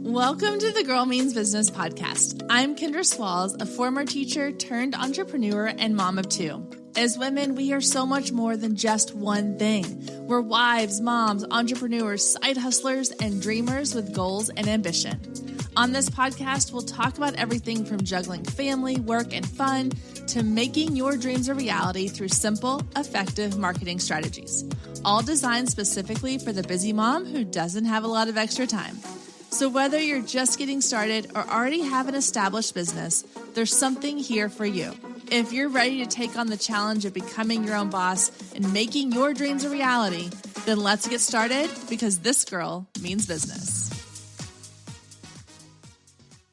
Welcome to the Girl Means Business podcast. I'm Kendra Swalls, a former teacher turned entrepreneur and mom of two. As women, we are so much more than just one thing. We're wives, moms, entrepreneurs, side hustlers, and dreamers with goals and ambition. On this podcast, we'll talk about everything from juggling family, work, and fun to making your dreams a reality through simple, effective marketing strategies, all designed specifically for the busy mom who doesn't have a lot of extra time. So whether you're just getting started or already have an established business, there's something here for you. If you're ready to take on the challenge of becoming your own boss and making your dreams a reality, then let's get started because this girl means business.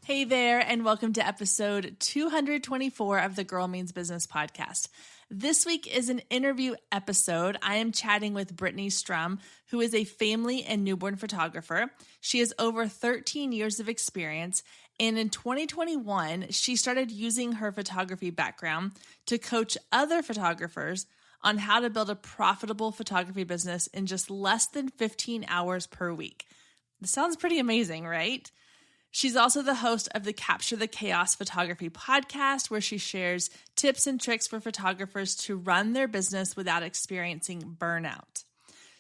Hey there, and welcome to episode 224 of the Girl Means Business podcast. This week is an interview episode. I am chatting with Brittany Strum, who is a family and newborn photographer. She has over 13 years of experience, and in 2021, she started using her photography background to coach other photographers on how to build a profitable photography business in just less than 15 hours per week. This sounds pretty amazing, right? She's also the host of the Capture the Chaos Photography podcast, where she shares tips and tricks for photographers to run their business without experiencing burnout.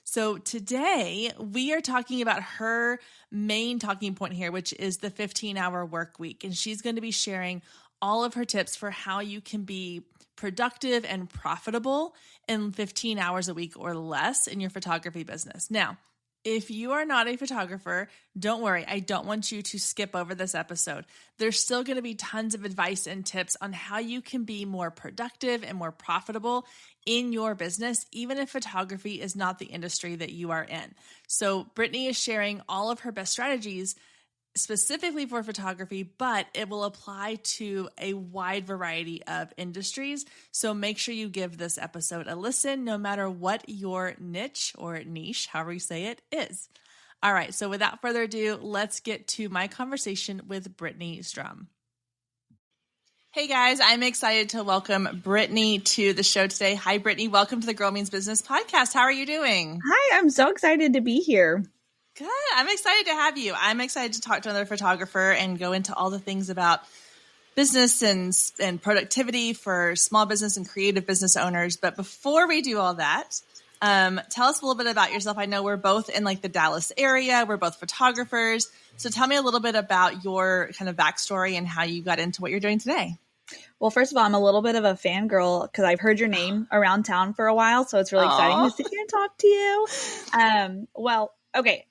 So today we are talking about her main talking point here, which is the 15-hour work week. And she's going to be sharing all of her tips for how you can be productive and profitable in 15 hours a week or less in your photography business. Now, if you are not a photographer, don't worry. I don't want you to skip over this episode. There's still going to be tons of advice and tips on how you can be more productive and more profitable in your business, even if photography is not the industry that you are in. So Brittany is sharing all of her best strategies specifically for photography, but it will apply to a wide variety of industries. So make sure you give this episode a listen, no matter what your niche or niche, however you say it, is. All right, so without further ado, let's get to my conversation with Brittany Strum. Hey guys, I'm excited to welcome Brittany to the show today. Hi, Brittany. Welcome to the Girl Means Business podcast. How are you doing? Hi, I'm so excited to be here. Good. I'm excited to have you. I'm excited to talk to another photographer and go into all the things about business and productivity for small business and creative business owners. But before we do all that, tell us a little bit about yourself. I know we're both in the Dallas area. We're both photographers. So tell me a little bit about your kind of backstory and how you got into what you're doing today. Well, first of all, I'm a little bit of a fangirl because I've heard your name around town for a while. So it's really exciting to sit here and talk to you. Okay.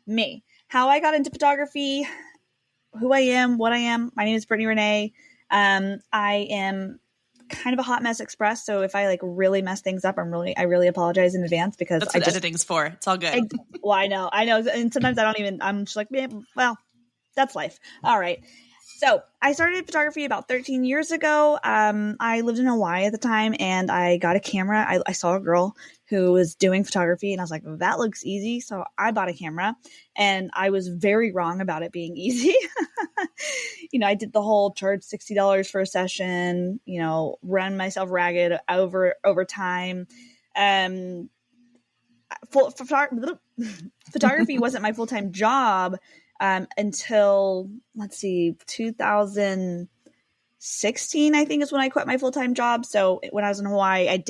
Me, how I got into photography, who I am, what I am. My name is Brittany Renee. I am kind of a hot mess express. So if I really mess things up, I really apologize in advance because that's what editing's for. It's all good. I know. And sometimes I'm just like, well, that's life. All right. So I started photography about 13 years ago. I lived in Hawaii at the time and I got a camera. I saw a girl who was doing photography and I was like, that looks easy. So I bought a camera and I was very wrong about it being easy. I did the whole charge $60 for a session, run myself ragged over time. Photography wasn't my full-time job until 2016, I think is when I quit my full-time job. So when I was in Hawaii, I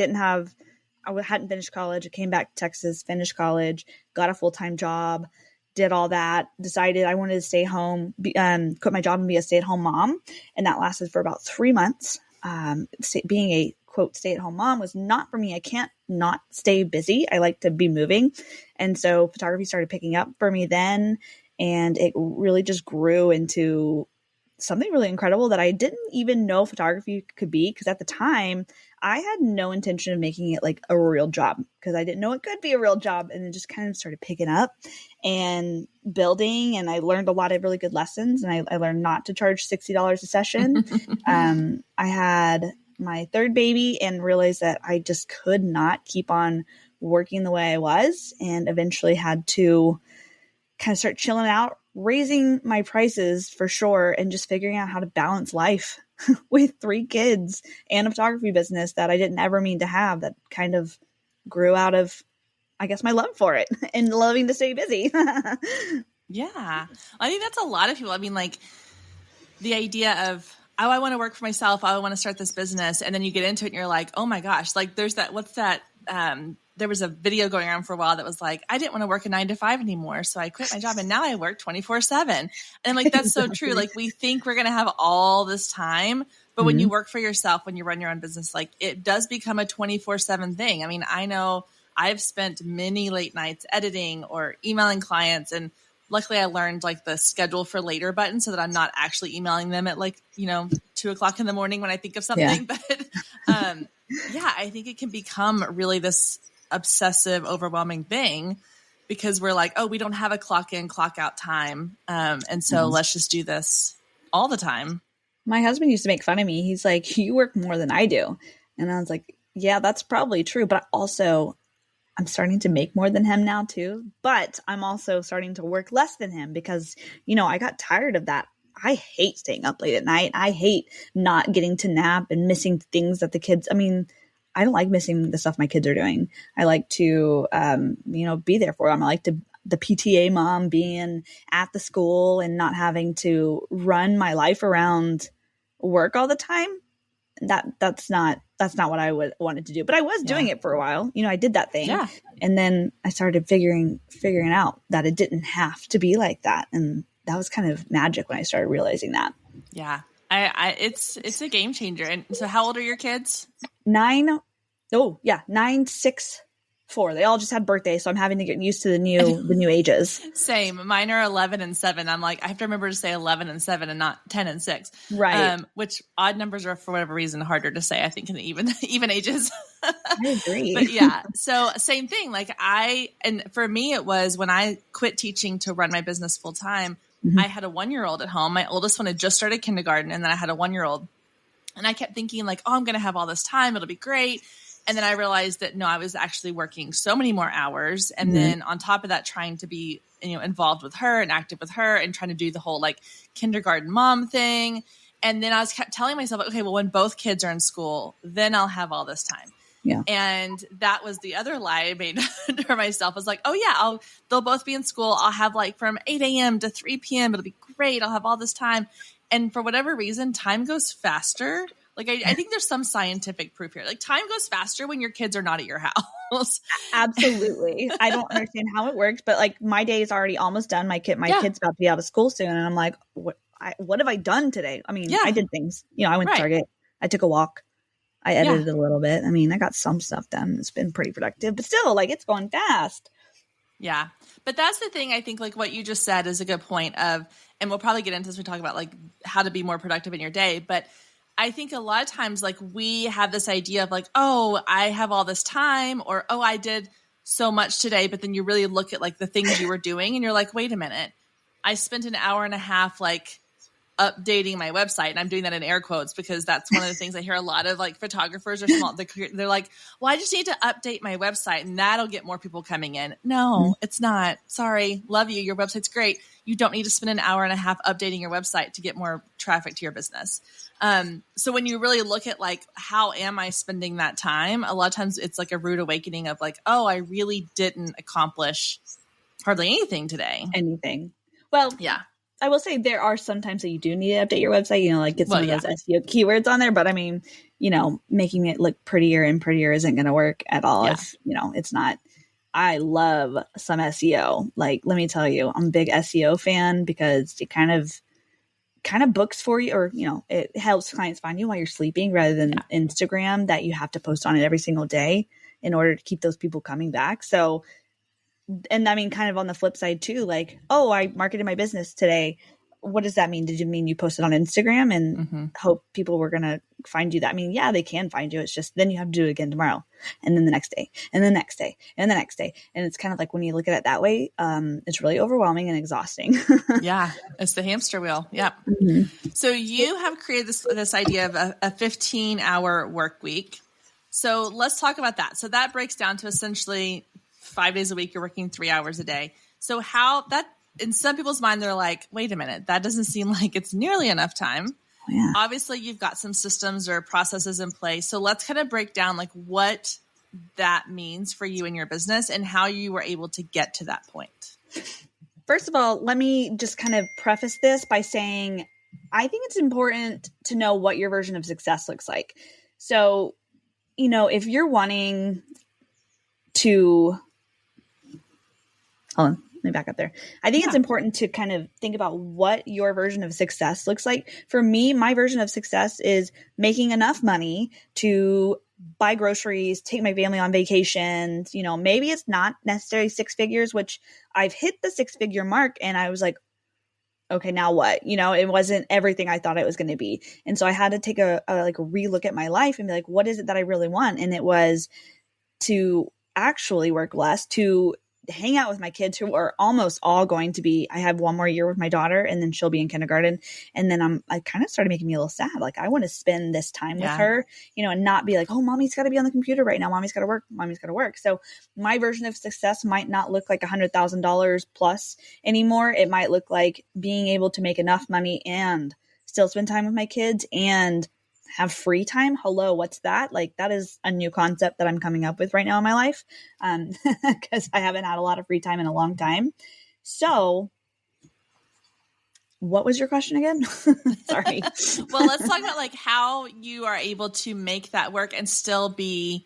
hadn't finished college. I came back to Texas, finished college, got a full-time job, did all that, decided I wanted to stay home, quit my job and be a stay-at-home mom. And that lasted for about 3 months. Being a quote stay-at-home mom was not for me. I can't not stay busy. I like to be moving. And so photography started picking up for me then. And it really just grew into something really incredible that I didn't even know photography could be. Because at the time, I had no intention of making it a real job because I didn't know it could be a real job. And it just kind of started picking up and building. And I learned a lot of really good lessons. And I learned not to charge $60 a session. I had my third baby and realized that I just could not keep on working the way I was and eventually had to kind of start chilling out, raising my prices for sure, and just figuring out how to balance life with 3 kids and a photography business that I didn't ever mean to have that kind of grew out of, I guess, my love for it and loving to stay busy. Yeah. I think that's a lot of people. I mean, like the idea of, oh, I want to work for myself. Oh, I want to start this business. And then you get into it and you're like, oh my gosh, like there's that, what's that? There was a video going around for a while that was like, I didn't want to work a 9 to 5 anymore. So I quit my job and now I work 24/7. And like, that's so true. Like we think we're going to have all this time, but when you work for yourself, when you run your own business, like it does become a 24/7 thing. I mean, I know I've spent many late nights editing or emailing clients, and luckily I learned like the schedule for later button so that I'm not actually emailing them at like, 2:00 in the morning when I think of something. Yeah. But I think it can become really this obsessive, overwhelming thing because we're like, oh, we don't have a clock in, clock out time. And so let's just do this all the time. My husband used to make fun of me. He's like, you work more than I do. And I was like, yeah, that's probably true. But also I'm starting to make more than him now too. But I'm also starting to work less than him because, I got tired of that. I hate staying up late at night. I hate not getting to nap and missing things that the kids, I don't like missing the stuff my kids are doing. I like to, be there for them. I like the PTA mom being at the school and not having to run my life around work all the time. That's not what I wanted to do, but I was doing it for a while. I did that thing. Yeah. And then I started figuring out that it didn't have to be like that. And that was kind of magic when I started realizing that. Yeah. It's a game changer. And so how old are your kids? 9, 6, 4. They all just had birthdays, so I'm having to get used to the new ages. Same. Mine are 11 and 7. I'm like, I have to remember to say 11 and 7 and not 10 and 6. Right. Which odd numbers are for whatever reason harder to say, I think, in the even ages. I agree. But yeah, so same thing. Like and for me, it was when I quit teaching to run my business full time, I had a 1-year-old at home. My oldest one had just started kindergarten, and then I had a 1-year-old. And I kept thinking like, oh, I'm going to have all this time. It'll be great. And then I realized that no, I was actually working so many more hours. And then on top of that, trying to be, involved with her and active with her and trying to do the whole like kindergarten mom thing. And then I kept telling myself, okay, well, when both kids are in school, then I'll have all this time. Yeah. And that was the other lie I made for myself. I was like, oh yeah, they'll both be in school. I'll have like from 8 a.m. to 3 p.m. It'll be great. I'll have all this time. And for whatever reason, time goes faster. Like, I think there's some scientific proof here. Like, time goes faster when your kids are not at your house. Absolutely. I don't understand how it works, but like my day is already almost done. My kid's about to be out of school soon. And I'm like, what have I done today? I mean, I did things, I went to Target. I took a walk. I edited a little bit. I mean, I got some stuff done. It's been pretty productive, but still, like, it's going fast. Yeah. But that's the thing. I think like what you just said is a good point of, and we'll probably get into this when we talk about like how to be more productive in your day. But I think a lot of times, like we have this idea of like, oh, I have all this time, or, oh, I did so much today. But then you really look at like the things you were doing and you're like, wait a minute, I spent an hour and a half, like updating my website. And I'm doing that in air quotes because that's one of the things I hear a lot of like photographers or small, they're like, well, I just need to update my website and that'll get more people coming in. No, it's not. Sorry. Love you. Your website's great. You don't need to spend an hour and a half updating your website to get more traffic to your business. So when you really look at like, how am I spending that time? A lot of times it's like a rude awakening of like, oh, I really didn't accomplish hardly anything today. Well, yeah. I will say there are some times that you do need to update your website, like get some of those SEO keywords on there. But I mean, making it look prettier and prettier isn't going to work at all. Yeah. If, it's not. I love some SEO. Like, let me tell you, I'm a big SEO fan because it kind of books for you, or, it helps clients find you while you're sleeping rather than Instagram that you have to post on it every single day in order to keep those people coming back. So, and I mean, kind of on the flip side too, like, oh, I marketed my business today. What does that mean? Did you mean you posted on Instagram and hope people were going to find you that? I mean, yeah, they can find you. It's just, then you have to do it again tomorrow and then the next day and the next day and the next day. And it's kind of like when you look at it that way, it's really overwhelming and exhausting. Yeah. It's the hamster wheel. Yeah. So you have created this idea of a 15-hour work week. So let's talk about that. So that breaks down to essentially 5 days a week, you're working 3 hours a day. So how that, in some people's mind, they're like, wait a minute, that doesn't seem like it's nearly enough time. Yeah. Obviously you've got some systems or processes in place. So let's kind of break down like what that means for you in your business and how you were able to get to that point. First of all, let me just kind of preface this by saying I think it's important to know what your version of success looks like. So, if you're wanting to, hold on, let me back up there. I think it's important to kind of think about what your version of success looks like. For me, my version of success is making enough money to buy groceries, take my family on vacations. Maybe it's not necessarily six figures, which I've hit the 6-figure mark and I was like, okay, now what? It wasn't everything I thought it was going to be. And so I had to take a relook at my life and be like, what is it that I really want? And it was to actually work less, to hang out with my kids who are almost all going to be, I have one more year with my daughter and then she'll be in kindergarten. And then I kind of started making me a little sad. Like I want to spend this time with her, and not be like, oh, mommy's got to be on the computer right now. Mommy's got to work. Mommy's got to work. So my version of success might not look like $100,000 plus anymore. It might look like being able to make enough money and still spend time with my kids and have free time. Hello, what's that? Like that is a new concept that I'm coming up with right now in my life, because I haven't had a lot of free time in a long time. So what was your question again? Sorry. Well, let's talk about like how you are able to make that work and still be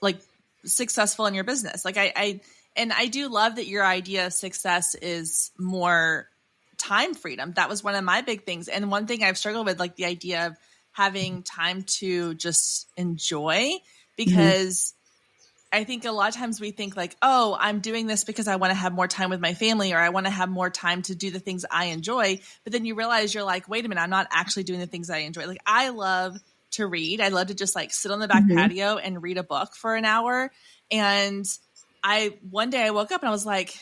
like successful in your business. Like I do love that your idea of success is more time freedom. That was one of my big things. And one thing I've struggled with, like the idea of having time to just enjoy, because I think a lot of times we think like, oh, I'm doing this because I want to have more time with my family, or I want to have more time to do the things I enjoy. But then you realize you're like, wait a minute, I'm not actually doing the things I enjoy. Like I love to read. I love to just like sit on the back patio and read a book for an hour. And one day I woke up and I was like,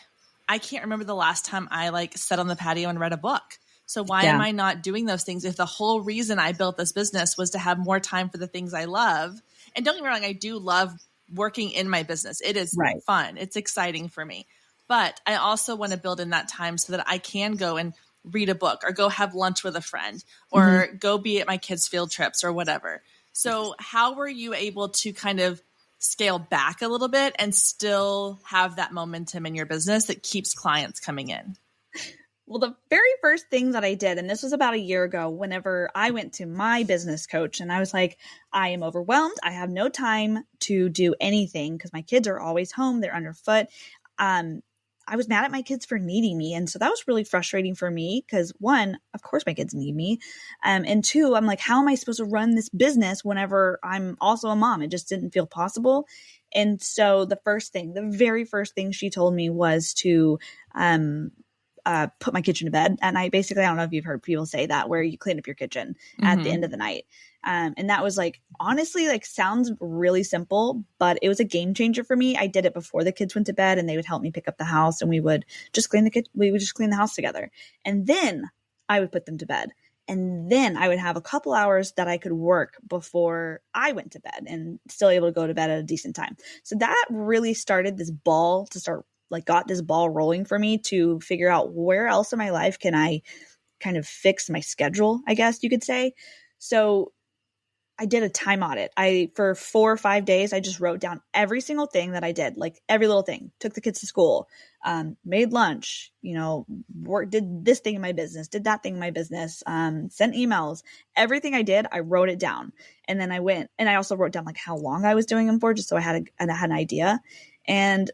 I can't remember the last time I like sat on the patio and read a book. So why am I not doing those things if the whole reason I built this business was to have more time for the things I love? And don't get me wrong, I do love working in my business. It is fun. It's exciting for me. But I also want to build in that time so that I can go and read a book or go have lunch with a friend or go be at my kids' field trips or whatever. So how were you able to kind of scale back a little bit and still have that momentum in your business that keeps clients coming in? Well, the very first thing that I did, and this was about a year ago, whenever I went to my business coach and I was like, I am overwhelmed. I have no time to do anything because my kids are always home. They're underfoot. I was mad at my kids for needing me. And so that was really frustrating for me because one, of course my kids need me. And two, I'm like, how am I supposed to run this business whenever I'm also a mom? It just didn't feel possible. And so the very first thing she told me was to, put my kitchen to bed at night. Basically, I don't know if you've heard people say that, where you clean up your kitchen at the end of the night. And that was like, honestly, like sounds really simple, but it was a game changer for me. I did it before the kids went to bed and they would help me pick up the house and we would just clean the kitchen. We would just clean the house together. And then I would put them to bed. And then I would have a couple hours that I could work before I went to bed and still able to go to bed at a decent time. So that really started this ball to start got this ball rolling for me to figure out where else in my life can I kind of fix my schedule, I guess you could say. So I did a time audit. For 4 or 5 days, I just wrote down every single thing that I did, like every little thing. Took the kids to school, made lunch, did this thing in my business, did that thing in my business, sent emails, everything I did, I wrote it down. And then I went and I also wrote down like how long I was doing them for, just so I had an idea. And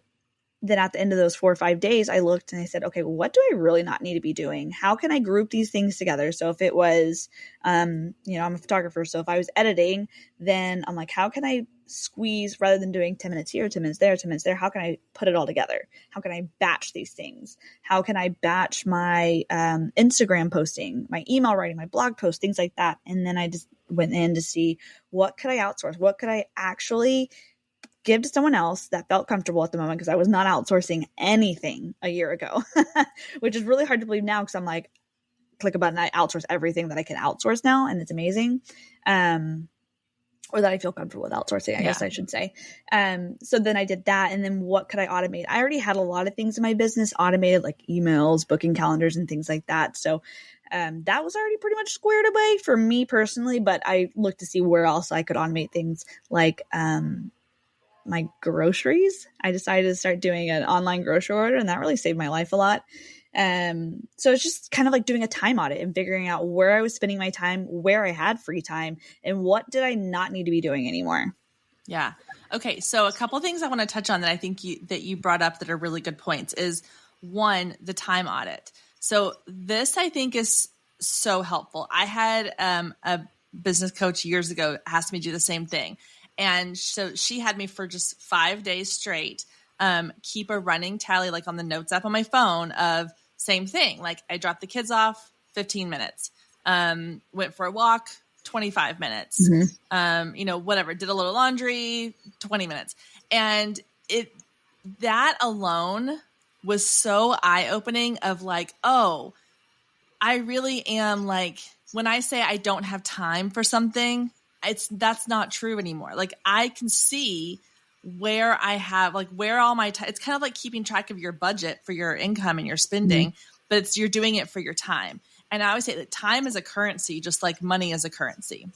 then at the end of those 4 or 5 days, I looked and I said, okay, what do I really not need to be doing? How can I group these things together? So if it was, I'm a photographer. So if I was editing, then I'm like, how can I squeeze, rather than doing 10 minutes here, 10 minutes there, 10 minutes there, how can I put it all together? How can I batch these things? How can I batch my Instagram posting, my email writing, my blog post, things like that? And then I just went in to see what could I outsource? What could I actually give to someone else that felt comfortable at the moment, because I was not outsourcing anything a year ago, which is really hard to believe now because I'm like, click a button, I outsource everything that I can outsource now, and it's amazing. Or that I feel comfortable with outsourcing, I guess I should say. So then I did that, and then what could I automate? I already had a lot of things in my business automated, like emails, booking calendars, and things like that. So that was already pretty much squared away for me personally, but I looked to see where else I could automate things like my groceries. I decided to start doing an online grocery order, and that really saved my life a lot. So it's just kind of like doing a time audit and figuring out where I was spending my time, where I had free time, and what did I not need to be doing anymore. Yeah. Okay. So a couple things I want to touch on that I think you brought up that are really good points is one, the time audit. So this I think is so helpful. I had a business coach years ago asked me to do the same thing. And so she had me for just 5 days straight, keep a running tally, like on the notes app on my phone of same thing. Like I dropped the kids off 15 minutes, went for a walk, 25 minutes, whatever, did a little laundry, 20 minutes. And that alone was so eye-opening of like, oh, I really am like, when I say I don't have time for something, that's not true anymore. Like I can see where I have, like where all my time, it's kind of like keeping track of your budget for your income and your spending, but you're doing it for your time. And I always say that time is a currency, just like money is a currency.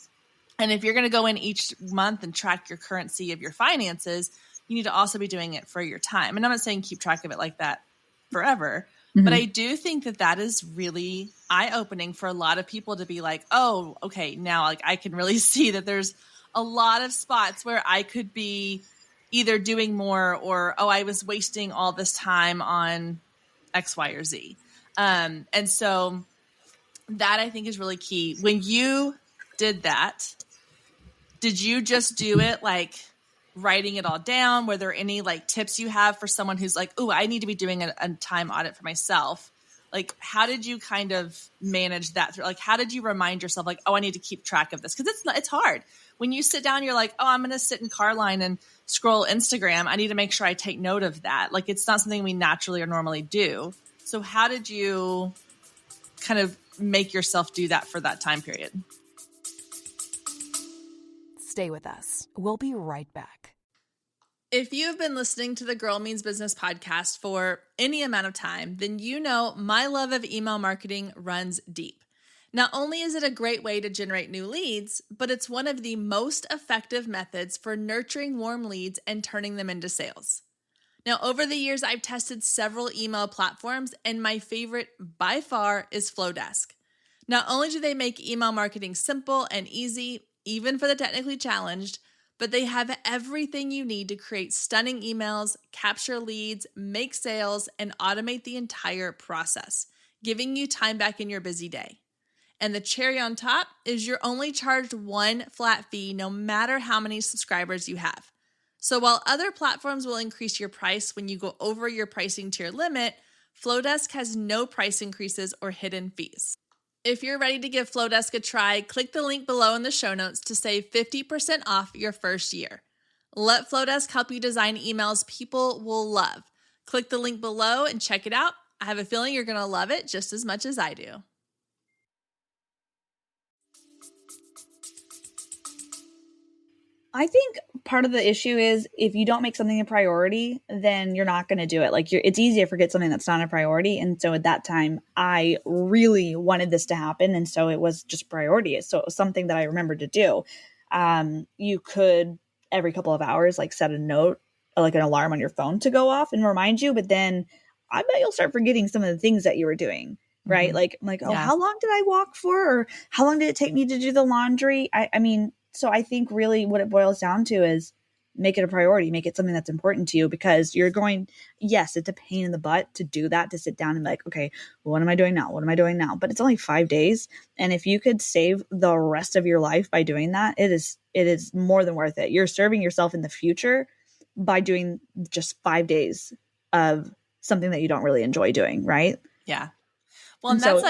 And if you're going to go in each month and track your currency of your finances, you need to also be doing it for your time. And I'm not saying keep track of it like that forever, but I do think that is really eye-opening for a lot of people to be like, oh, okay, now like I can really see that there's a lot of spots where I could be either doing more or, oh, I was wasting all this time on X, Y, or Z. And so that I think is really key. When you did that, did you just do it like writing it all down? Were there any like tips you have for someone who's like, oh, I need to be doing a time audit for myself? Like, how did you kind of manage that through? Like, how did you remind yourself like, oh, I need to keep track of this? Because it's hard. When you sit down, you're like, oh, I'm going to sit in car line and scroll Instagram. I need to make sure I take note of that. Like, it's not something we naturally or normally do. So how did you kind of make yourself do that for that time period? Stay with us. We'll be right back. If you've been listening to the Girl Means Business podcast for any amount of time, then you know my love of email marketing runs deep. Not only is it a great way to generate new leads, but it's one of the most effective methods for nurturing warm leads and turning them into sales. Now, over the years, I've tested several email platforms, and my favorite by far is Flowdesk. Not only do they make email marketing simple and easy, even for the technically challenged, but they have everything you need to create stunning emails, capture leads, make sales, and automate the entire process, giving you time back in your busy day. And the cherry on top is you're only charged one flat fee no matter how many subscribers you have. So while other platforms will increase your price when you go over your pricing tier limit, Flowdesk has no price increases or hidden fees. If you're ready to give Flowdesk a try, click the link below in the show notes to save 50% off your first year. Let Flowdesk help you design emails people will love. Click the link below and check it out. I have a feeling you're going to love it just as much as I do. I think part of the issue is if you don't make something a priority, then you're not going to do it. Like it's easy to forget something that's not a priority. And so at that time, I really wanted this to happen. And so it was just priority. So it was something that I remembered to do. You could every couple of hours, like set a note, like an alarm on your phone to go off and remind you. But then I bet you'll start forgetting some of the things that you were doing. Right. Oh, how long did I walk for? Or how long did it take me to do the laundry? I mean, so I think really what it boils down to is make it a priority, make it something that's important to you, because yes, it's a pain in the butt to do that, to sit down and be like, okay, well, what am I doing now? What am I doing now? But it's only 5 days. And if you could save the rest of your life by doing that, it is more than worth it. You're serving yourself in the future by doing just 5 days of something that you don't really enjoy doing. Right. Yeah. Well, and that's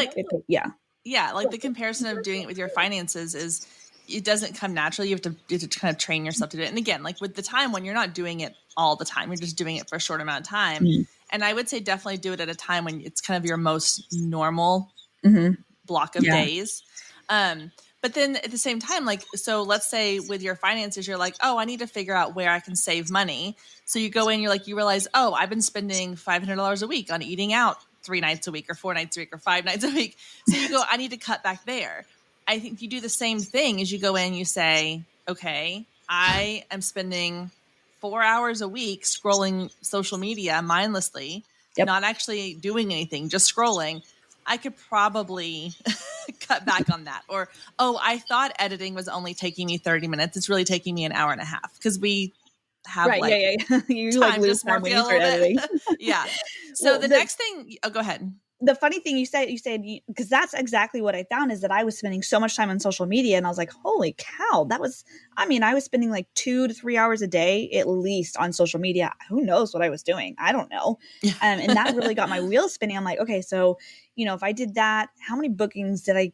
yeah. Like the comparison of doing it with your finances is, it doesn't come naturally. You have to kind of train yourself to do it. And again, like with the time when you're not doing it all the time, you're just doing it for a short amount of time. Mm-hmm. And I would say definitely do it at a time when it's kind of your most normal block of days. But then at the same time, like, so let's say with your finances, you're like, oh, I need to figure out where I can save money. So you go in, you realize, oh, I've been spending $500 a week on eating out 3 nights a week or 4 nights a week or 5 nights a week. So you go, I need to cut back there. I think you do the same thing as you go in, you say, okay, I am spending 4 hours a week scrolling social media mindlessly. Yep. not actually doing anything, just scrolling, I could probably cut back on that. Or, oh, I thought editing was only taking me 30 minutes. It's really taking me an hour and a half because we have Right. like Yeah. You like time lose time when dysmorphia you a little start editing. bit. Yeah. So Well, the next thing, oh, go ahead. the funny thing you said, because that's exactly what I found is that I was spending so much time on social media and I was like, holy cow, I was spending like 2 to 3 hours a day at least on social media. Who knows what I was doing? I don't know. And that really got my wheels spinning. I'm like, okay, so, if I did that, how many bookings did I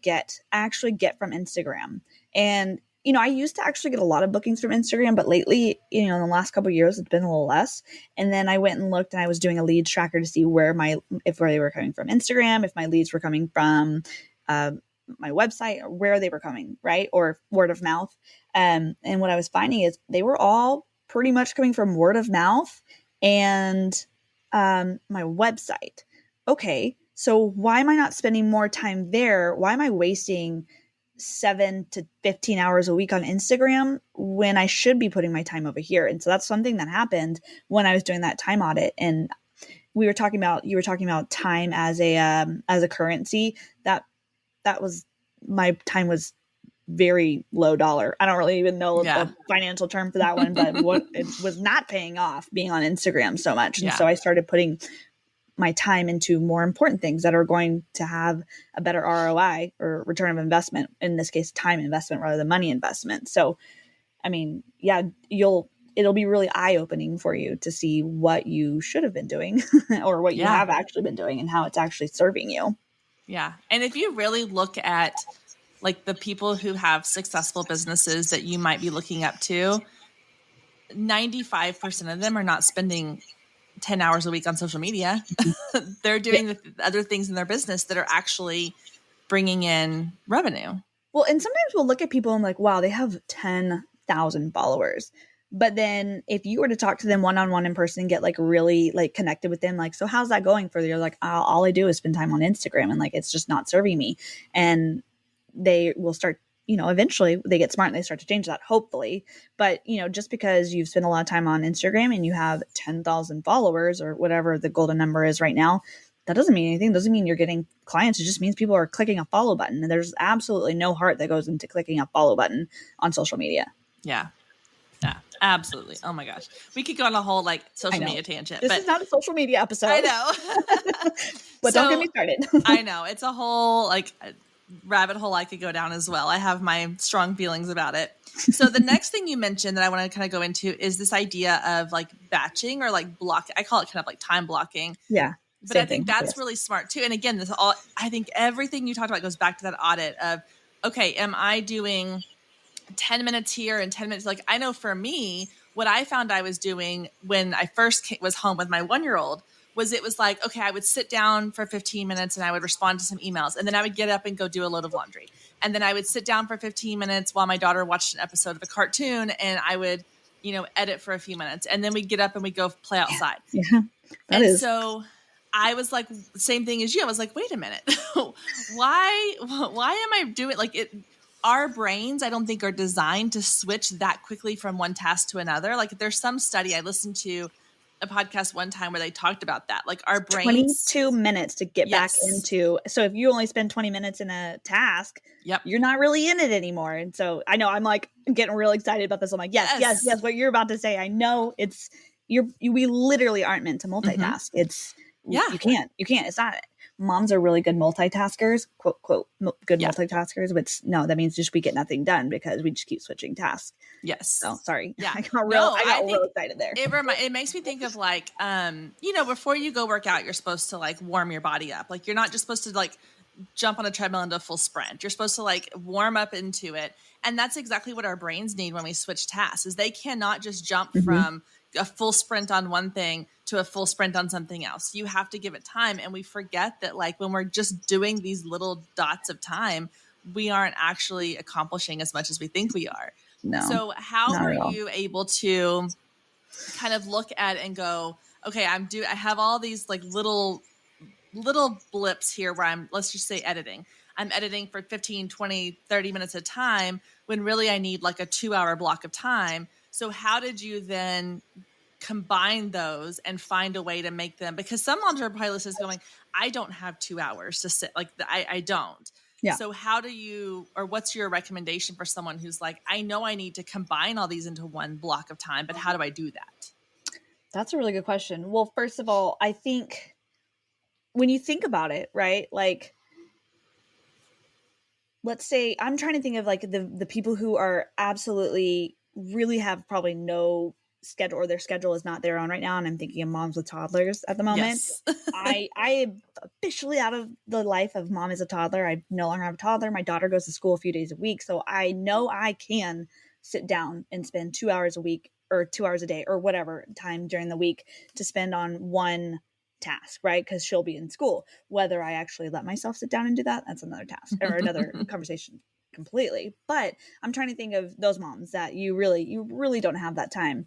actually get from Instagram? And I used to actually get a lot of bookings from Instagram, but lately, in the last couple of years, it's been a little less. And then I went and looked and I was doing a leads tracker to see where they were coming from Instagram, if my leads were coming from my website, or where they were coming, right? Or word of mouth. And what I was finding is they were all pretty much coming from word of mouth and my website. Okay, so why am I not spending more time there? Why am I wasting 7 to 15 hours a week on Instagram when I should be putting my time over here? And so that's something that happened when I was doing that time audit. And you were talking about time as a currency. That was, my time was very low dollar. I don't really even know a financial term for that one, but it was not paying off being on Instagram so much. And so I started putting my time into more important things that are going to have a better ROI, or return of investment, in this case, time investment rather than money investment. So, I mean, yeah, it'll be really eye-opening for you to see what you should have been doing or what you have actually been doing and how it's actually serving you. Yeah. And if you really look at like the people who have successful businesses that you might be looking up to, 95% of them are not spending 10 hours a week on social media. They're doing the other things in their business that are actually bringing in revenue. Well, and sometimes we'll look at people and like, wow, they have 10,000 followers. But then if you were to talk to them one-on-one in person and get like really like connected with them, like, so how's that going for you? You're like, all I do is spend time on Instagram and like, it's just not serving me. And they will start, eventually they get smart and they start to change that, hopefully. But, just because you've spent a lot of time on Instagram and you have 10,000 followers or whatever the golden number is right now, that doesn't mean anything. It doesn't mean you're getting clients. It just means people are clicking a follow button. And there's absolutely no heart that goes into clicking a follow button on social media. Yeah. Yeah, absolutely. Oh my gosh. We could go on a whole like social media tangent. This is not a social media episode. I know. But don't get me started. I know. It's a whole like rabbit hole I could go down as well. I have my strong feelings about it. So the next thing you mentioned that I want to kind of go into is this idea of like batching or like block. I call it kind of like time blocking. Yeah. But I think that's really smart too. And again, I think everything you talked about goes back to that audit of, okay, am I doing 10 minutes here and 10 minutes? Like, I know for me, what I found I was doing when I first was home with my 1-year-old was it was like, okay, I would sit down for 15 minutes and I would respond to some emails. And then I would get up and go do a load of laundry. And then I would sit down for 15 minutes while my daughter watched an episode of a cartoon and I would, edit for a few minutes. And then we'd get up and we'd go play outside. Yeah. So I was like, same thing as you. I was like, wait a minute. why am I doing like it? Our brains, I don't think, are designed to switch that quickly from one task to another. Like there's some study I listened to a podcast one time where they talked about that. Like our brains 22 minutes to get back into. So if you only spend 20 minutes in a task, you're not really in it anymore. And so I know I'm like getting real excited about this. I'm like, yes, what you're about to say. I know we literally aren't meant to multitask. It's you can't. It's not. Moms are really good multitaskers, quote, good multitaskers, but no, that means just we get nothing done because we just keep switching tasks. Yes. So sorry. Yeah. I got real excited there. It makes me think of like, before you go work out, you're supposed to like warm your body up. Like you're not just supposed to like jump on a treadmill into a full sprint. You're supposed to like warm up into it. And that's exactly what our brains need when we switch tasks is they cannot just jump from a full sprint on one thing to a full sprint on something else. You have to give it time. And we forget that like when we're just doing these little dots of time, we aren't actually accomplishing as much as we think we are. No. So how are you able to kind of look at it and go, okay, I have all these like little blips here where let's just say editing. I'm editing for 15, 20, 30 minutes at a time when really I need like a 2-hour block of time. So how did you then combine those and find a way to make them, because some moms are probably listening going, I don't have 2 hours to sit, like I don't. Yeah. So how do you, or what's your recommendation for someone who's like, I know I need to combine all these into one block of time, but how do I do that? That's a really good question. Well, first of all, I think when you think about it, right? Like, let's say I'm trying to think of like the people who are absolutely really have probably no schedule, or their schedule is not their own right now. And I'm thinking of moms with toddlers at the moment. Yes. I am officially out of the life of mom as a toddler. I no longer have a toddler. My daughter goes to school a few days a week. So I know I can sit down and spend 2 hours a week or 2 hours a day or whatever time during the week to spend on one task, right? Because she'll be in school. Whether I actually let myself sit down and do that, that's another task or another conversation completely. But I'm trying to think of those moms that you really don't have that time.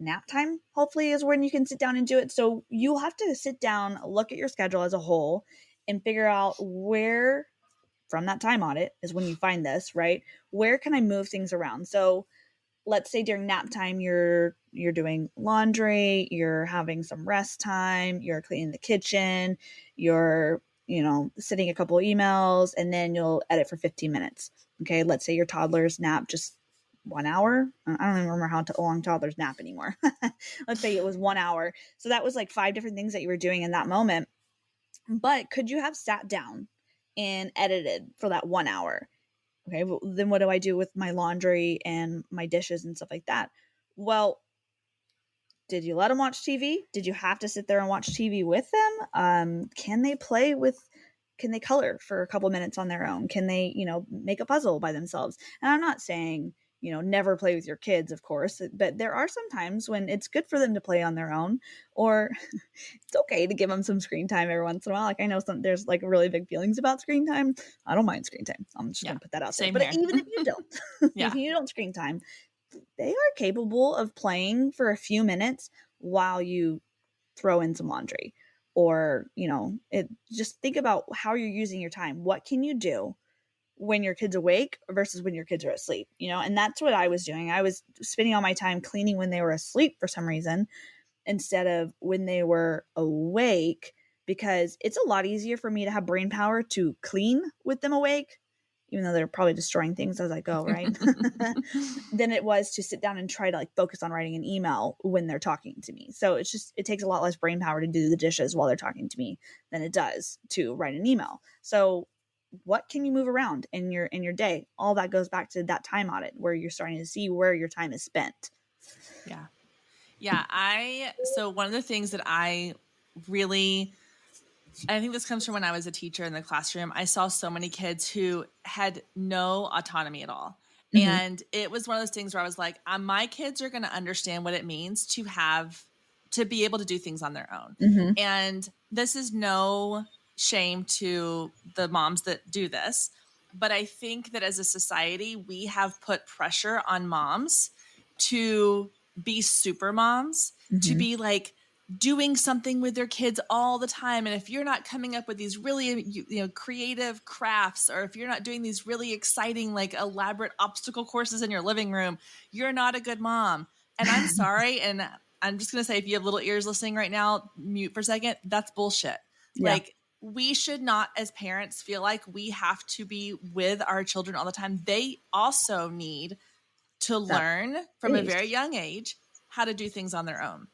Nap time, hopefully, is when you can sit down and do it. So you'll have to sit down, look at your schedule as a whole, and figure out where, from that time audit is when you find this, right? Where can I move things around? So let's say during nap time, you're doing laundry, you're having some rest time, you're cleaning the kitchen, you're, sending a couple emails, and then you'll edit for 15 minutes. Okay. Let's say your toddler's nap just 1 hour. I don't even remember how long toddlers nap anymore. Let's say it was 1 hour. So that was like 5 different things that you were doing in that moment. But could you have sat down and edited for that 1 hour? Okay, well, then what do I do with my laundry and my dishes and stuff like that? Well, did you let them watch TV? Did you have to sit there and watch TV with them? Can they color for a couple minutes on their own? Can they, make a puzzle by themselves? And I'm not saying, never play with your kids, of course, but there are some times when it's good for them to play on their own, or it's okay to give them some screen time every once in a while. Like I know there's like really big feelings about screen time. I don't mind screen time. I'm just going to put that out there. But even if you don't, if you don't screen time, they are capable of playing for a few minutes while you throw in some laundry, or, just think about how you're using your time. What can you do when your kid's awake versus when your kids are asleep, and that's what I was doing. I was spending all my time cleaning when they were asleep for some reason, instead of when they were awake, because it's a lot easier for me to have brain power to clean with them awake, even though they're probably destroying things as I go, right? Than it was to sit down and try to like focus on writing an email when they're talking to me. So it takes a lot less brain power to do the dishes while they're talking to me than it does to write an email. So what can you move around in your day? All that goes back to that time audit where you're starting to see where your time is spent. Yeah. Yeah. So one of the things that I think this comes from when I was a teacher in the classroom. I saw so many kids who had no autonomy at all. Mm-hmm. And it was one of those things where I was like, my kids are going to understand what it means to be able to do things on their own. Mm-hmm. And this is no shame to the moms that do this, but I think that as a society, we have put pressure on moms to be super moms, mm-hmm. to be like doing something with their kids all the time. And if you're not coming up with these really, creative crafts, or if you're not doing these really exciting, like elaborate obstacle courses in your living room, you're not a good mom. And I'm sorry. And I'm just going to say, if you have little ears listening right now, mute for a second. That's bullshit. Yeah. Like, we should not, as parents, feel like we have to be with our children all the time. They also need to learn from a very young age how to do things on their own.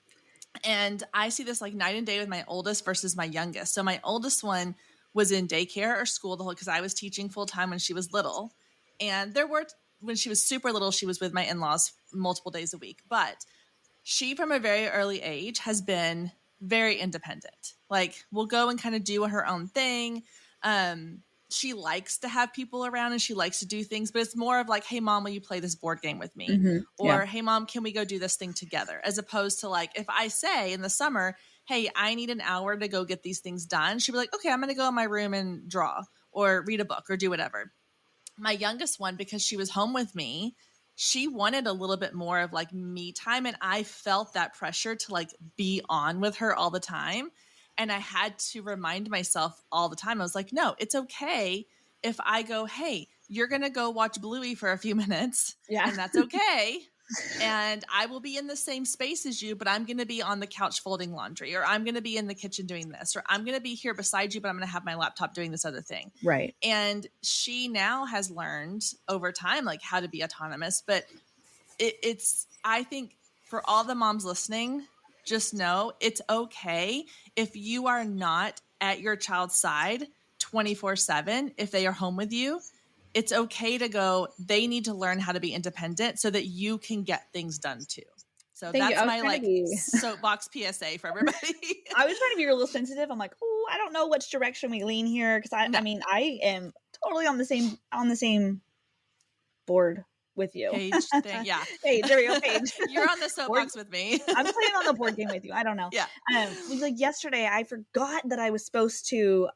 And I see this like night and day with my oldest versus my youngest. So my oldest one was in daycare or school because I was teaching full time when she was little. And when she was super little, she was with my in-laws multiple days a week. But she, from a very early age, has been very independent. Like, will go and kind of do her own thing. She likes to have people around and she likes to do things, but it's more of like, hey mom, will you play this board game with me? Mm-hmm. Or hey mom, can we go do this thing together? As opposed to like, if I say in the summer, hey, I need an hour to go get these things done, she'd be like, okay, I'm going to go in my room and draw or read a book or do whatever. My youngest one, because she was home with me, she wanted a little bit more of like me time. And I felt that pressure to like be on with her all the time. And I had to remind myself all the time. I was like, no, it's okay if I go, hey, you're going to go watch Bluey for a few minutes. Yeah. And that's okay. and I will be in the same space as you, but I'm going to be on the couch folding laundry, or I'm going to be in the kitchen doing this, or I'm going to be here beside you, but I'm going to have my laptop doing this other thing. Right. And she now has learned over time, like, how to be autonomous. But it's, I think for all the moms listening, just know it's okay if you are not at your child's side 24/7, if they are home with you. It's okay to go, they need to learn how to be independent so that you can get things done too. So Thank you. that's my like soapbox PSA for everybody. I was trying to be a little sensitive. I'm like, oh, I don't know which direction we lean here. Cause I mean, I am totally on the same board with you. Page thing. Yeah. Hey, there you go, Paige. You're on the soapbox with me. I'm playing on the board game with you. I don't know. Yeah. Like yesterday, I forgot that I was supposed to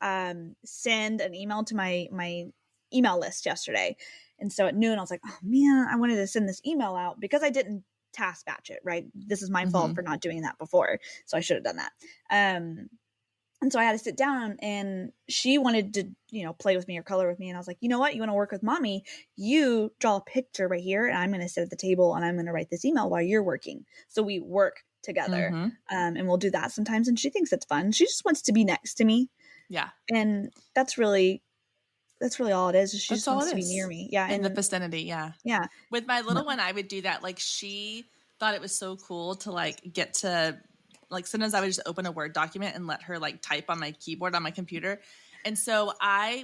send an email to my email list yesterday. And so at noon, I was like, oh man, I wanted to send this email out because I didn't task batch it, right? This is my fault for not doing that before. So I should have done that. And so I had to sit down, and she wanted to, play with me or color with me. And I was like, you know what? You want to work with mommy? You draw a picture right here, and I'm going to sit at the table and I'm going to write this email while you're working. So we work together. And we'll do that sometimes. And she thinks it's fun. She just wants to be next to me. Yeah. And that's really all it is. She just wants to be near me. Yeah. In the vicinity. Yeah. Yeah. With my little one, I would do that. Like, she thought it was so cool to like get to, like, sometimes I would just open a Word document and let her like type on my keyboard on my computer. And so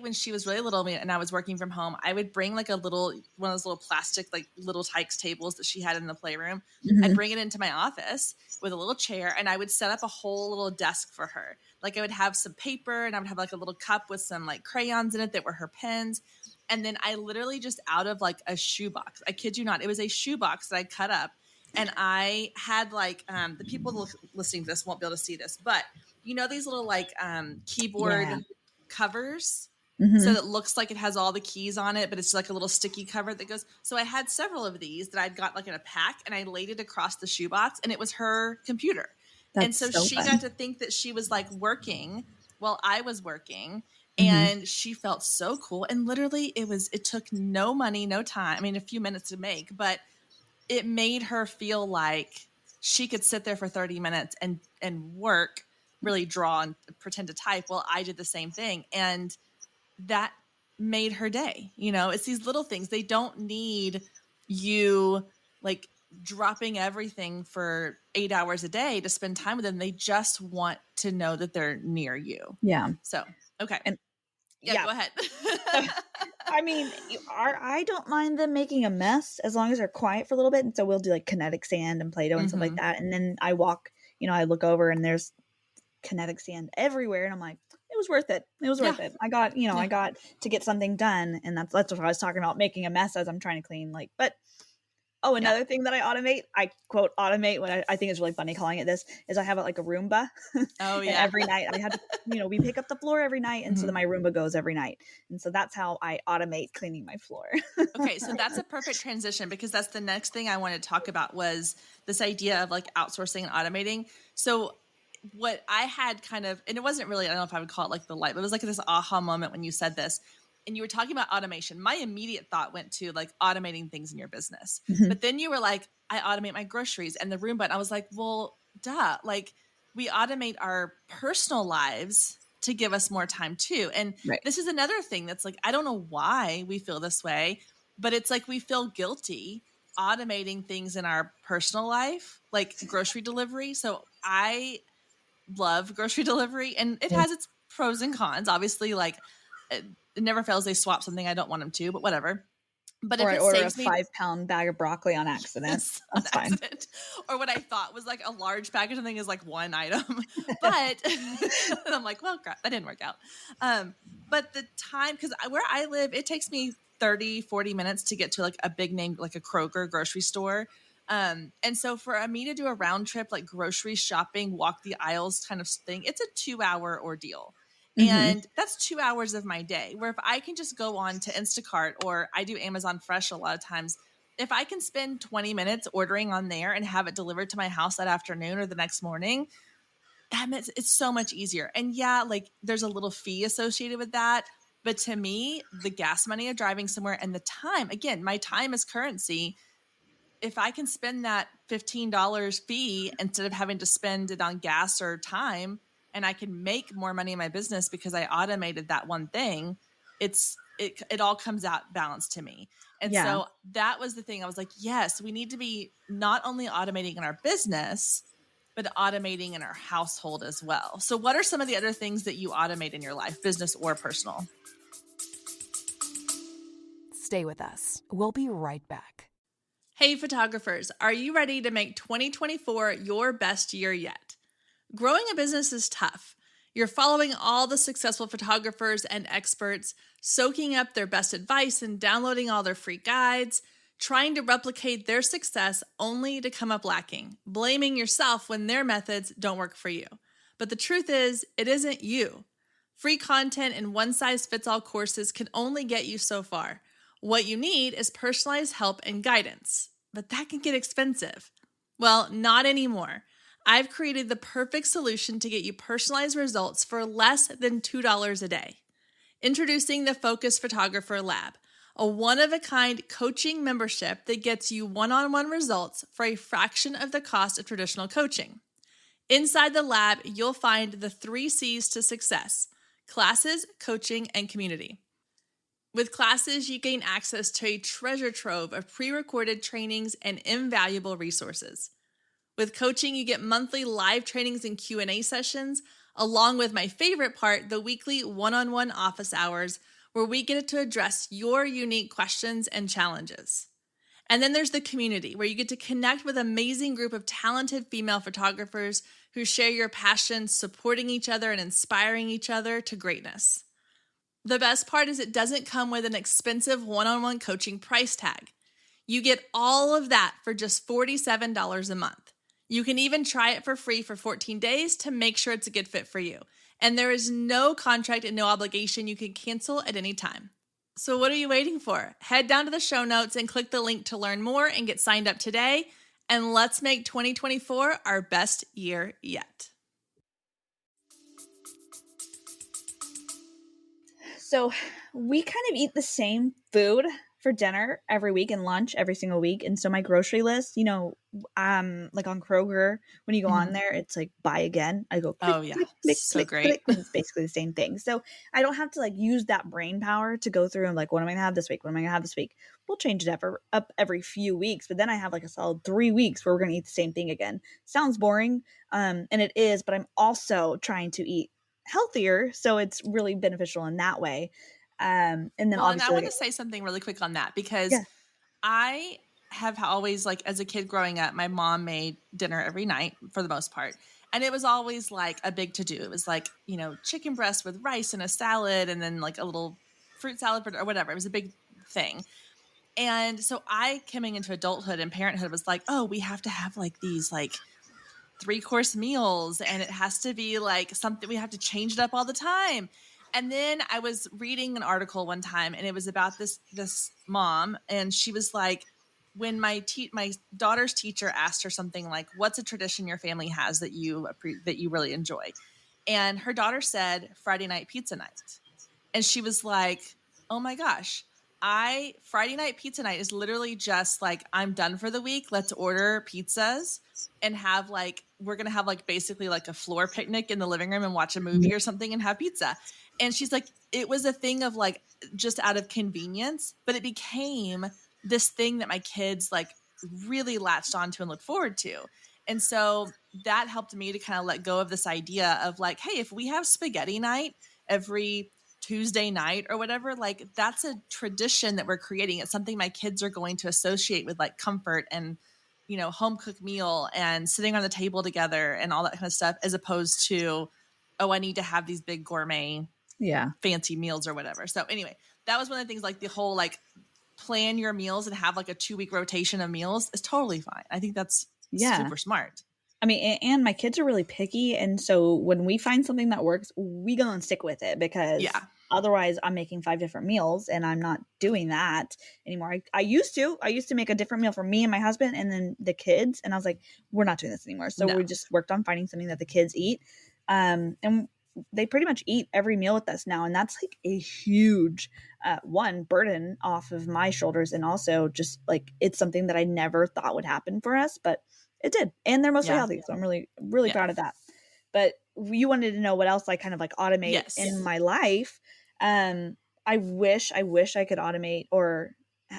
when she was really little and I was working from home, I would bring like one of those little plastic, like little Tykes tables that she had in the playroom. I'd bring it into my office with a little chair, and I would set up a whole little desk for her. Like, I would have some paper, and I would have like a little cup with some like crayons in it that were her pens. And then I literally just out of like a shoebox, I kid you not, it was a shoebox that I cut up. And I had like, the people listening to this won't be able to see this, but these little like keyboard covers. So it looks like it has all the keys on it, but it's like a little sticky cover that goes. So I had several of these that I'd got like in a pack, and I laid it across the shoebox, and it was her computer. And so she got to think that she was like working while I was working. And she felt so cool. And literally it took no money, no time. I mean, a few minutes to make, but it made her feel like she could sit there for 30 minutes and work, really draw and pretend to type while I did the same thing. And that made her day. It's these little things. They don't need you like dropping everything for 8 hours a day to spend time with them. They just want to know that they're near you. Yeah. So, okay. And yeah, go ahead. I mean, I don't mind them making a mess as long as they're quiet for a little bit. And so we'll do like kinetic sand and Play-Doh and stuff like that. And then I walk, I look over and there's kinetic sand everywhere. And I'm like, it was worth it. It was worth it. I got, I got to get something done. And that's what I was talking about, making a mess as I'm trying to clean. Like, but another thing that I automate, I quote automate, when I think is really funny calling it this, is I have it like a Roomba. Oh yeah. Every night I have to, we pick up the floor every night. And so then my Roomba goes every night. And so that's how I automate cleaning my floor. Okay. So that's a perfect transition, because that's the next thing I wanted to talk about, was this idea of like outsourcing and automating. So what I had kind of, and it wasn't really, I don't know if I would call it like the light, but it was like this aha moment when you said this. And you were talking about automation. My immediate thought went to like automating things in your business. But then you were like, I automate my groceries and the Roomba. And I was like, well, duh. Like, we automate our personal lives to give us more time too. And this is another thing that's like, I don't know why we feel this way, but it's like we feel guilty automating things in our personal life, like grocery delivery. So I love grocery delivery, and it has its pros and cons. Obviously, like, it never fails they swap something I don't want them to, but whatever. But or if it order saves a 5-pound bag of broccoli on accident, that's fine. Or what I thought was like a large package of thing is like one item, but I'm like, well, crap, that didn't work out. But the time, because where I live, it takes me 30-40 minutes to get to like a big name, like a Kroger grocery store. And so for me to do a round trip, like grocery shopping, walk the aisles kind of thing, it's a 2-hour ordeal. And that's 2 hours of my day, where if I can just go on to Instacart, or I do Amazon Fresh a lot of times, if I can spend 20 minutes ordering on there and have it delivered to my house that afternoon or the next morning, that makes it's so much easier. And yeah, like there's a little fee associated with that. But to me, the gas money of driving somewhere and the time, again, my time is currency. if I can spend that $15 fee instead of having to spend it on gas or time, and I can make more money in my business because I automated that one thing, it all comes out balanced to me. And Yeah. so that was the thing. I was like, yes, we need to be not only automating in our business, but automating in our household as well. So what are some of the other things that you automate in your life, business or personal? Stay with us. We'll be right back. Hey, photographers, are you ready to make 2024 your best year yet? Growing a business is tough. You're following all the successful photographers and experts, soaking up their best advice and downloading all their free guides, trying to replicate their success only to come up lacking, blaming yourself when their methods don't work for you. But the truth is, it isn't you. Free content and one-size-fits-all courses can only get you so far. What you need is personalized help and guidance, but that can get expensive. Well, not anymore. I've created the perfect solution to get you personalized results for less than $2 a day. Introducing the Focus Photographer Lab, a one-of-a-kind coaching membership that gets you one-on-one results for a fraction of the cost of traditional coaching. Inside the lab, you'll find the 3 C's to success: classes, coaching, and community. With classes, you gain access to a treasure trove of pre-recorded trainings and invaluable resources. With coaching, you get monthly live trainings and Q&A sessions, along with my favorite part, the weekly one-on-one office hours, where we get to address your unique questions and challenges. And then there's the community, where you get to connect with an amazing group of talented female photographers who share your passion, supporting each other and inspiring each other to greatness. The best part is it doesn't come with an expensive one-on-one coaching price tag. You get all of that for just $47 a month. You can even try it for free for 14 days to make sure it's a good fit for you. And there is no contract and no obligation. You can cancel at any time. So what are you waiting for? Head down to the show notes and click the link to learn more and get signed up today. And let's make 2024 our best year yet. So we kind of eat the same food for dinner every week and lunch every single week. And so my grocery list, like on Kroger, when you go on there, it's like buy again. I go click, click, click, so click, great. click, and it's basically the same thing. So I don't have to like use that brain power to go through and like, what am I gonna have this week? What am I gonna have this week? We'll change it up every few weeks, but then I have like a solid 3 weeks where we're gonna eat the same thing again. Sounds boring, and it is, but I'm also trying to eat healthier, so it's really beneficial in that way. And then obviously, and I want to say something really quick on that, because I have always, like, as a kid growing up, my mom made dinner every night for the most part. And it was always like a big to do. It was like, chicken breast with rice and a salad, and then like a little fruit salad or whatever. It was a big thing. And so I, coming into adulthood and parenthood, was like, oh, we have to have like these like 3-course meals, and it has to be like something, we have to change it up all the time. And then I was reading an article one time, and it was about this mom, and she was like, when my daughter's teacher asked her something like, what's a tradition your family has that you really enjoy? And her daughter said, Friday night pizza night. And she was like, oh my gosh, Friday night pizza night is literally just like, I'm done for the week. Let's order pizzas and have like, we're going to have like basically like a floor picnic in the living room and watch a movie or something and have pizza. And she's like, it was a thing of like, just out of convenience, but it became this thing that my kids like really latched onto and looked forward to. And so that helped me to kind of let go of this idea of like, hey, if we have spaghetti night every Tuesday night or whatever, like that's a tradition that we're creating. It's something my kids are going to associate with like comfort and, home cooked meal and sitting on the table together and all that kind of stuff, as opposed to, oh, I need to have these big gourmet, fancy meals or whatever. So anyway, that was one of the things, like the whole, like, plan your meals and have like a 2-week rotation of meals is totally fine. I think that's super smart. I mean, and my kids are really picky. And so when we find something that works, we go and stick with it, because otherwise I'm making 5 different meals, and I'm not doing that anymore. I used to make a different meal for me and my husband and then the kids. And I was like, we're not doing this anymore. So we just worked on finding something that the kids eat. And they pretty much eat every meal with us now. And that's like a huge, one burden off of my shoulders. And also just like, it's something that I never thought would happen for us, but it did. And they're mostly healthy. So I'm really, really proud of that. But you wanted to know what else I kind of like automate in my life. I wish I could automate or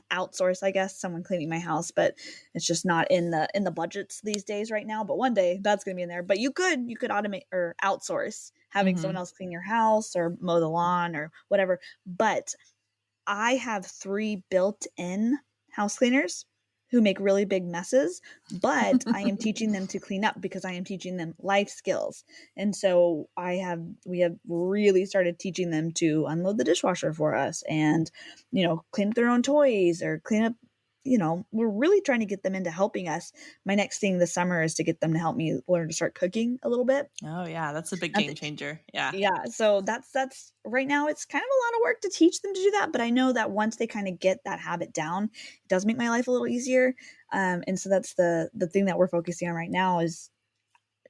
outsource, I guess, someone cleaning my house, but it's just not in the budgets these days right now. But one day that's going to be in there. But you could automate or outsource having someone else clean your house or mow the lawn or whatever. But I have 3 built-in house cleaners who make really big messes, but I am teaching them to clean up because I am teaching them life skills. And so we have really started teaching them to unload the dishwasher for us and, clean up their own toys or clean up, we're really trying to get them into helping us. My next thing this summer is to get them to help me learn to start cooking a little bit. Oh yeah. That's a big game changer. Yeah. Yeah. So that's right now it's kind of a lot of work to teach them to do that. But I know that once they kind of get that habit down, it does make my life a little easier. And so that's the thing that we're focusing on right now is,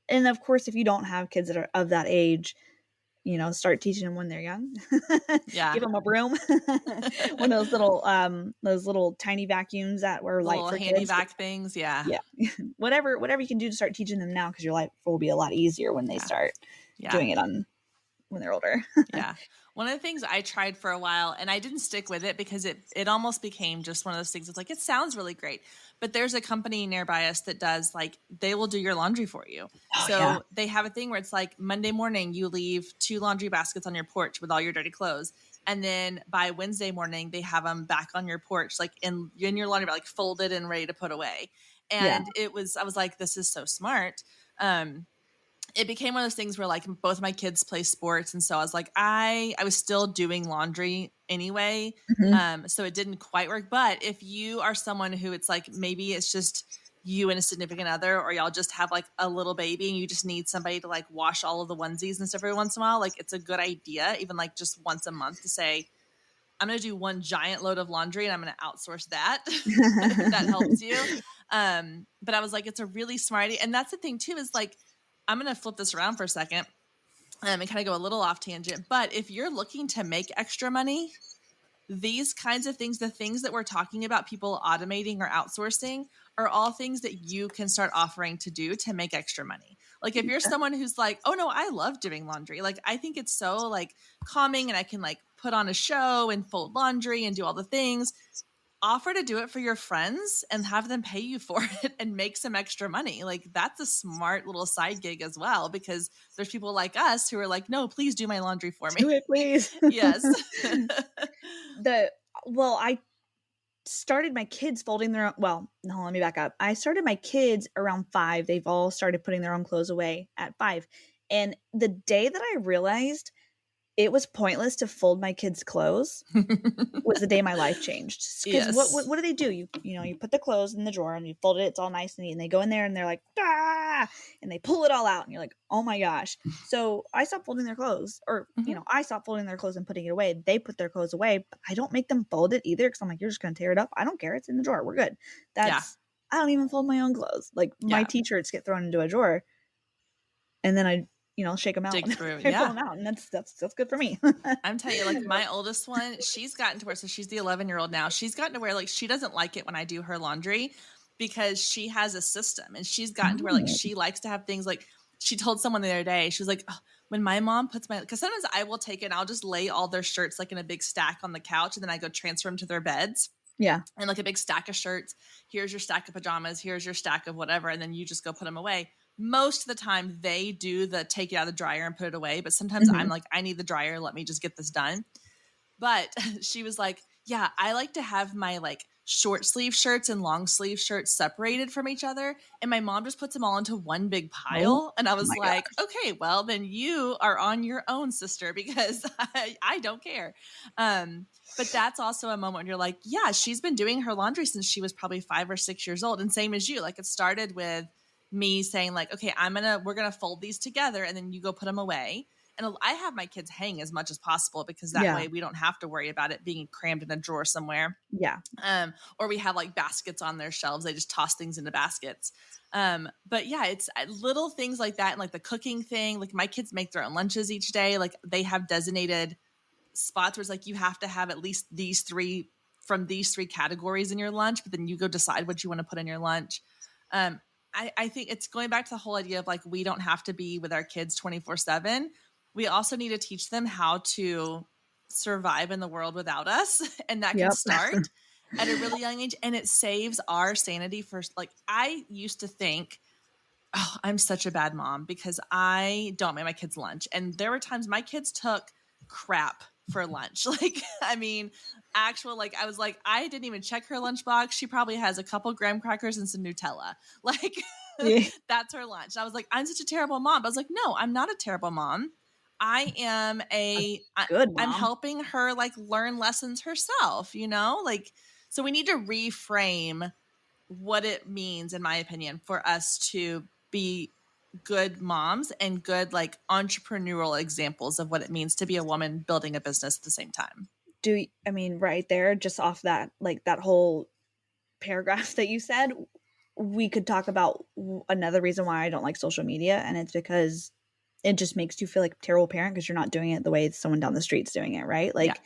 and of course, if you don't have kids that are of that age, start teaching them when they're young. Yeah. Give them a broom. One of those little tiny vacuums that were light for handy kids. vac things. Yeah. Yeah. whatever you can do to start teaching them now, because your life will be a lot easier when they start doing it when they're older. Yeah. One of the things I tried for a while, and I didn't stick with it because it almost became just one of those things. It's like, it sounds really great, but there's a company nearby us that does they will do your laundry for you. They have a thing where it's like Monday morning, you leave 2 laundry baskets on your porch with all your dirty clothes. And then by Wednesday morning, they have them back on your porch, in your laundry bag, folded and ready to put away. And I was like, this is so smart. It became one of those things where both my kids play sports. And so I was like, I was still doing laundry anyway. So it didn't quite work. But if you are someone who it's maybe it's just you and a significant other, or y'all just have a little baby and you just need somebody to wash all of the onesies and stuff every once in a while, it's a good idea, even just once a month, to say, I'm going to do one giant load of laundry and I'm going to outsource that. If that helps you. But I was like, it's a really smart idea. And that's the thing too, is I'm going to flip this around for a second and kind of go a little off tangent. But if you're looking to make extra money, these kinds of things, the things that we're talking about, people automating or outsourcing, are all things that you can start offering to do to make extra money. If you're someone who's oh no, I love doing laundry. I think it's so calming, and I can put on a show and fold laundry and do all the things. Offer to do it for your friends and have them pay you for it and make some extra money. That's a smart little side gig as well, because there's people like us who are no, please do my laundry for me. Do it, please. Yes. I started my kids folding their own. Well, no, let me back up. I started my kids around 5. They've all started putting their own clothes away at 5. And the day that I realized it was pointless to fold my kids' clothes was the day my life changed. Because what do they do? You put the clothes in the drawer and you fold it. It's all nice and neat. And they go in there and they're like, ah, and they pull it all out. And you're like, oh my gosh. So I stopped folding their clothes, or, I stopped folding their clothes and putting it away. They put their clothes away, but I don't make them fold it either. Cause I'm like, you're just going to tear it up. I don't care. It's in the drawer. We're good. I don't even fold my own clothes. My t-shirts get thrown into a drawer and then I shake them out. Dig through, pull them out, and that's good for me. I'm telling you, my oldest one, she's gotten to where, so she's the 11-year-old now. She's gotten to where she doesn't like it when I do her laundry because she has a system, and she's gotten to where she likes to have things she told someone the other day, she was like, oh, when my mom puts because sometimes I will take it and I'll just lay all their shirts in a big stack on the couch, and then I go transfer them to their beds. Yeah. And a big stack of shirts. Here's your stack of pajamas. Here's your stack of whatever. And then you just go put them away. Most of the time they do the take it out of the dryer and put it away. But sometimes I'm like, I need the dryer. Let me just get this done. But she was like, yeah, I like to have my short sleeve shirts and long sleeve shirts separated from each other. And my mom just puts them all into one big pile. And I was like, okay, well then you are on your own, sister, because I don't care. But that's also a moment when you're like, yeah, she's been doing her laundry since she was probably 5 or 6 years old. And same as you, it started with me saying okay, we're going to fold these together and then you go put them away. And I have my kids hang as much as possible because that way we don't have to worry about it being crammed in a drawer somewhere. Yeah. Or we have like baskets on their shelves. They just toss things into baskets. But yeah, it's little things like that. And like the cooking thing, like my kids make their own lunches each day. Like they have designated spots where it's like, you have to have at least these three categories in your lunch, but then you go decide what you want to put in your lunch. I think it's going back to the whole idea of like, we don't have to be with our kids 24/7. We also need to teach them how to survive in the world without us. And that can start at a really young age. And it saves our sanity first. Like I used to think, oh, I'm such a bad mom because I don't make my kids lunch. And there were times my kids took crap for lunch. Like, I mean, I was like, I didn't even check her lunchbox. She probably has a couple graham crackers and some Nutella. Like that's her lunch. And I was like, I'm such a terrible mom. But I was like, no, I'm not a terrible mom. I am I'm helping her like learn lessons herself, you know, like, so we need to reframe what it means, in my opinion, for us to be good moms and good like entrepreneurial examples of what it means to be a woman building a business at the same time. Right there, just off that, like that whole paragraph that you said, we could talk about another reason why I don't like social media. And it's because it just makes you feel like a terrible parent because you're not doing it the way someone down the street's doing it. Right. Like,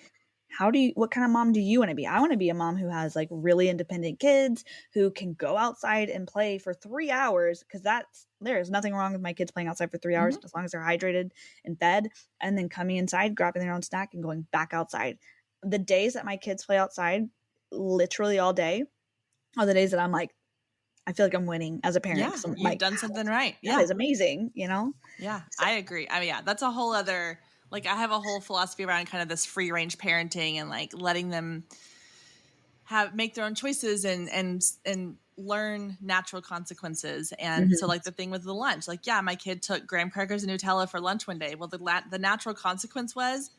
what kind of mom do you want to be? I want to be a mom who has like really independent kids who can go outside and play for 3 hours, because there's nothing wrong with my kids playing outside for 3 hours as long as they're hydrated and fed, and then coming inside, grabbing their own snack and going back outside. The days that my kids play outside literally all day are the days that I'm like, I feel like I'm winning as a parent. Yeah, you've like, done something right. Yeah, it's amazing, you know? Yeah, so. I agree. I mean, yeah, that's a whole other, like I have a whole philosophy around kind of this free range parenting and like letting them make their own choices and learn natural consequences. And so like the thing with the lunch, like, yeah, my kid took graham crackers and Nutella for lunch one day. Well, the natural consequence was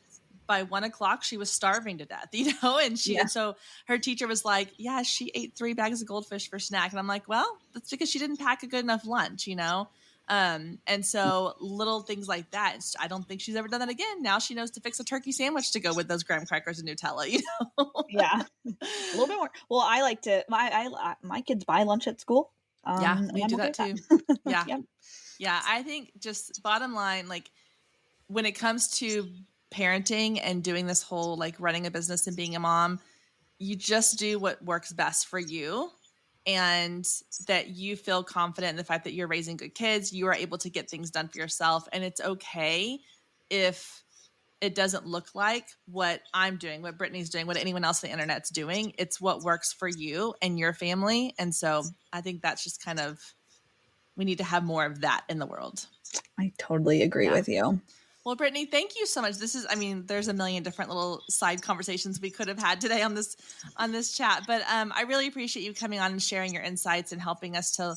by 1 o'clock, she was starving to death, you know? And and so her teacher was like, yeah, she ate 3 bags of goldfish for snack. And I'm like, well, that's because she didn't pack a good enough lunch, you know? And so little things like that, I don't think she's ever done that again. Now she knows to fix a turkey sandwich to go with those graham crackers and Nutella, you know? Yeah. A little bit more. Well, I like to, my kids buy lunch at school. Yeah, we do that too. Yeah. Yep. Yeah. I think just bottom line, like when it comes to parenting and doing this whole, like running a business and being a mom, you just do what works best for you. And that you feel confident in the fact that you're raising good kids, you are able to get things done for yourself. And it's okay if it doesn't look like what I'm doing, what Brittany's doing, what anyone else on the internet's doing. It's what works for you and your family. And so I think that's just kind of, we need to have more of that in the world. I totally agree with you. Well, Brittany, thank you so much. There's a million different little side conversations we could have had today on this chat, but I really appreciate you coming on and sharing your insights and helping us to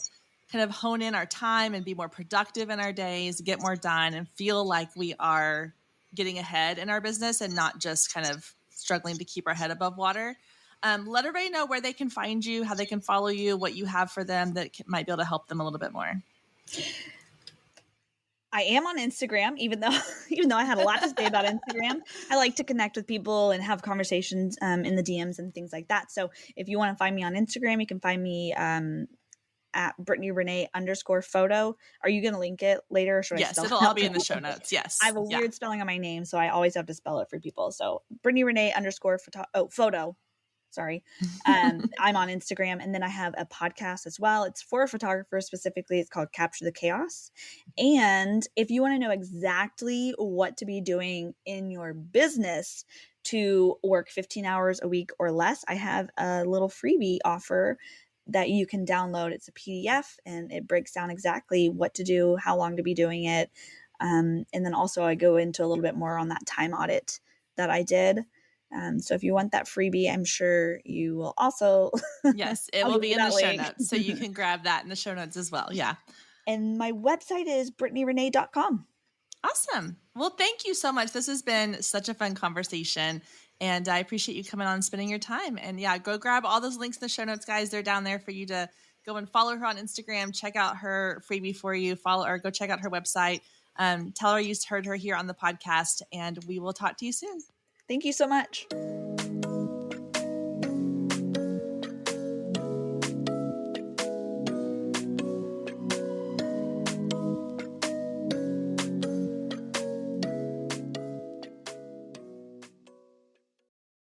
kind of hone in our time and be more productive in our days, get more done, and feel like we are getting ahead in our business and not just kind of struggling to keep our head above water. Let everybody know where they can find you, how they can follow you, what you have for them that might be able to help them a little bit more. I am on Instagram, even though I had a lot to say about Instagram. I like to connect with people and have conversations in the DMs and things like that. So if you want to find me on Instagram, you can find me at Brittany Renee _photo. Are you going to link it later? Or should yes, it'll all be in the show notes. Yes. I have a weird spelling on my name, so I always have to spell it for people. So Brittany Renee _photo. Sorry. I'm on Instagram, and then I have a podcast as well. It's for photographers specifically. It's called Capture the Chaos. And if you want to know exactly what to be doing in your business to work 15 hours a week or less, I have a little freebie offer that you can download. It's a PDF, and it breaks down exactly what to do, how long to be doing it. And then also I go into a little bit more on that time audit that I did. So if you want that freebie, I'm sure you will also. Yes, it will be in the show notes. So you can grab that in the show notes as well. Yeah. And my website is brittanyrenee.com. Awesome. Well, thank you so much. This has been such a fun conversation, and I appreciate you coming on and spending your time. And yeah, go grab all those links in the show notes, guys. They're down there for you to go and follow her on Instagram, check out her freebie for you, follow or go check out her website. Tell her you heard her here on the podcast, and we will talk to you soon. Thank you so much.